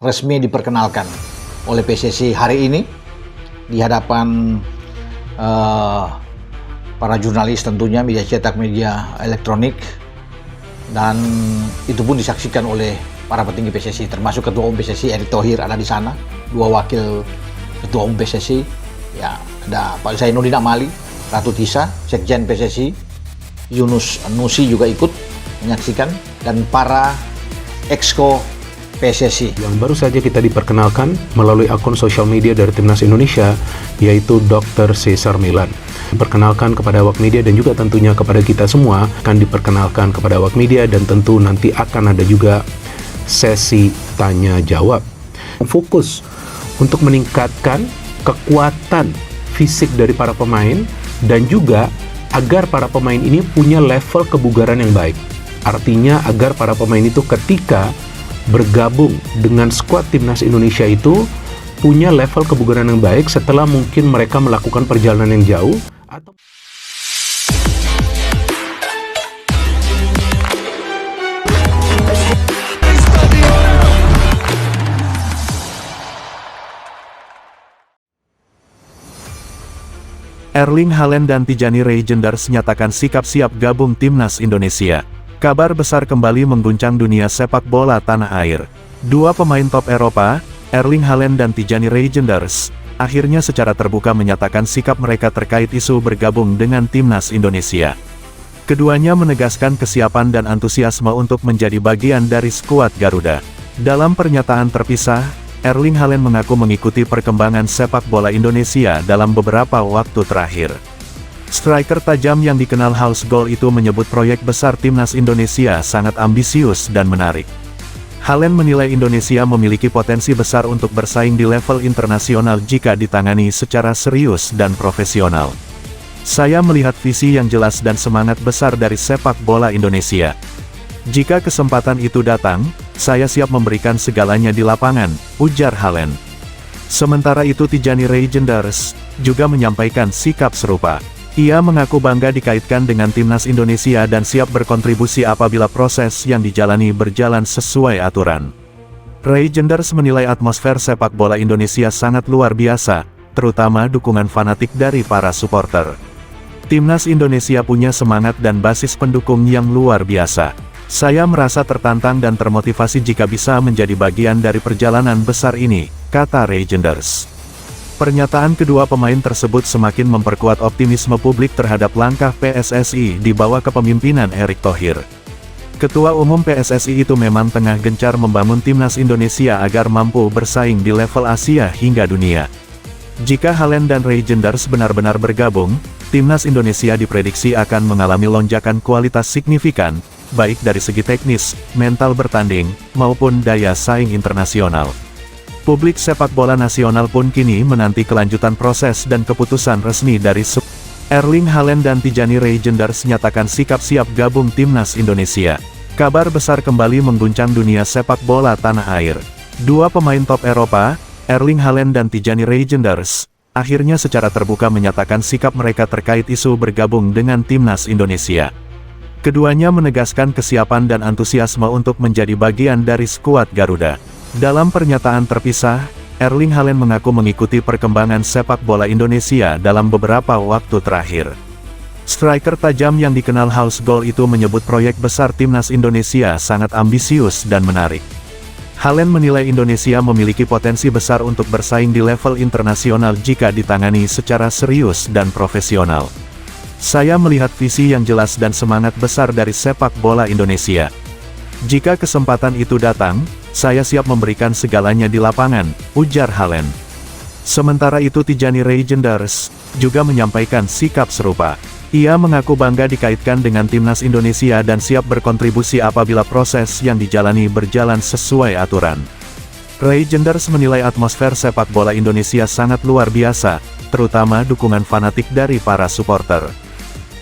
resmi diperkenalkan oleh PSSI hari ini di hadapan para jurnalis, tentunya media cetak, media elektronik, dan itu pun disaksikan oleh para petinggi PSSI, termasuk Ketua Umum PSSI Erick Thohir ada di sana, dua wakil Ketua Umum PSSI, ya ada Pak Zainuddin Amali, Ratu Tisa, Sekjen PSSI, Yunus Nusi juga ikut menyaksikan, dan para exco PSSI. Yang baru saja kita diperkenalkan melalui akun sosial media dari Timnas Indonesia, yaitu Dr. Cesar Milan. Diperkenalkan kepada awak media dan juga tentunya kepada kita semua, akan diperkenalkan kepada awak media dan tentu nanti akan ada juga sesi tanya jawab. Fokus untuk meningkatkan kekuatan fisik dari para pemain dan juga agar para pemain ini punya level kebugaran yang baik. Artinya agar para pemain itu ketika bergabung dengan skuad Timnas Indonesia itu punya level kebugaran yang baik setelah mungkin mereka melakukan perjalanan yang jauh atau Erling Haaland dan Tijani Reijnders nyatakan sikap siap gabung Timnas Indonesia. Kabar besar kembali mengguncang dunia sepak bola tanah air. Dua pemain top Eropa, Erling Haaland dan Tijani Reijnders, akhirnya secara terbuka menyatakan sikap mereka terkait isu bergabung dengan Timnas Indonesia. Keduanya menegaskan kesiapan dan antusiasme untuk menjadi bagian dari skuad Garuda. Dalam pernyataan terpisah, Erling Haaland mengaku mengikuti perkembangan sepak bola Indonesia dalam beberapa waktu terakhir. Striker tajam yang dikenal House Goal itu menyebut proyek besar Timnas Indonesia sangat ambisius dan menarik. Haaland menilai Indonesia memiliki potensi besar untuk bersaing di level internasional jika ditangani secara serius dan profesional. Saya melihat visi yang jelas dan semangat besar dari sepak bola Indonesia. Jika kesempatan itu datang, saya siap memberikan segalanya di lapangan, ujar Haaland. Sementara itu Tijani Reijnders juga menyampaikan sikap serupa. Ia mengaku bangga dikaitkan dengan Timnas Indonesia dan siap berkontribusi apabila proses yang dijalani berjalan sesuai aturan. Reijnders menilai atmosfer sepak bola Indonesia sangat luar biasa, terutama dukungan fanatik dari para supporter. Timnas Indonesia punya semangat dan basis pendukung yang luar biasa. Saya merasa tertantang dan termotivasi jika bisa menjadi bagian dari perjalanan besar ini, kata Reijnders. Pernyataan kedua pemain tersebut semakin memperkuat optimisme publik terhadap langkah PSSI di bawah kepemimpinan Erick Thohir. Ketua Umum PSSI itu memang tengah gencar membangun Timnas Indonesia agar mampu bersaing di level Asia hingga dunia. Jika Haaland dan Reijnders benar-benar bergabung, Timnas Indonesia diprediksi akan mengalami lonjakan kualitas signifikan, baik dari segi teknis, mental bertanding, maupun daya saing internasional. Publik sepak bola nasional pun kini menanti kelanjutan proses dan keputusan resmi dari Erling Haaland dan Tijani Reijnders nyatakan sikap siap gabung Timnas Indonesia. Kabar besar kembali mengguncang dunia sepak bola tanah air. Dua pemain top Eropa, Erling Haaland dan Tijani Reijnders, akhirnya secara terbuka menyatakan sikap mereka terkait isu bergabung dengan Timnas Indonesia. Keduanya menegaskan kesiapan dan antusiasme untuk menjadi bagian dari skuad Garuda. Dalam pernyataan terpisah, Erling Haaland mengaku mengikuti perkembangan sepak bola Indonesia dalam beberapa waktu terakhir. Striker tajam yang dikenal House Goal itu menyebut proyek besar Timnas Indonesia sangat ambisius dan menarik. Haaland menilai Indonesia memiliki potensi besar untuk bersaing di level internasional jika ditangani secara serius dan profesional. Saya melihat visi yang jelas dan semangat besar dari sepak bola Indonesia. Jika kesempatan itu datang, saya siap memberikan segalanya di lapangan, ujar Haaland. Sementara itu Tijani Reijnders juga menyampaikan sikap serupa. Ia mengaku bangga dikaitkan dengan Timnas Indonesia dan siap berkontribusi apabila proses yang dijalani berjalan sesuai aturan. Reijnders menilai atmosfer sepak bola Indonesia sangat luar biasa, terutama dukungan fanatik dari para supporter.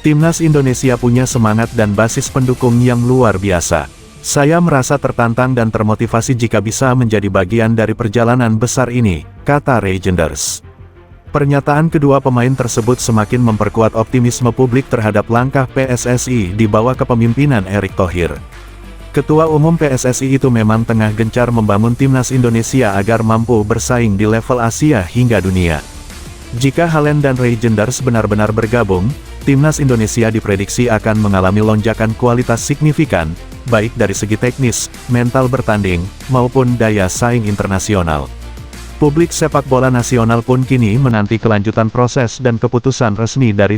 Timnas Indonesia punya semangat dan basis pendukung yang luar biasa. Saya merasa tertantang dan termotivasi jika bisa menjadi bagian dari perjalanan besar ini, kata Reijnders. Pernyataan kedua pemain tersebut semakin memperkuat optimisme publik terhadap langkah PSSI di bawah kepemimpinan Erick Thohir. Ketua Umum PSSI itu memang tengah gencar membangun timnas Indonesia agar mampu bersaing di level Asia hingga dunia. Jika Haaland dan Reijnders benar-benar bergabung, timnas Indonesia diprediksi akan mengalami lonjakan kualitas signifikan, baik dari segi teknis, mental bertanding, maupun daya saing internasional. Publik sepak bola nasional pun kini menanti kelanjutan proses dan keputusan resmi dari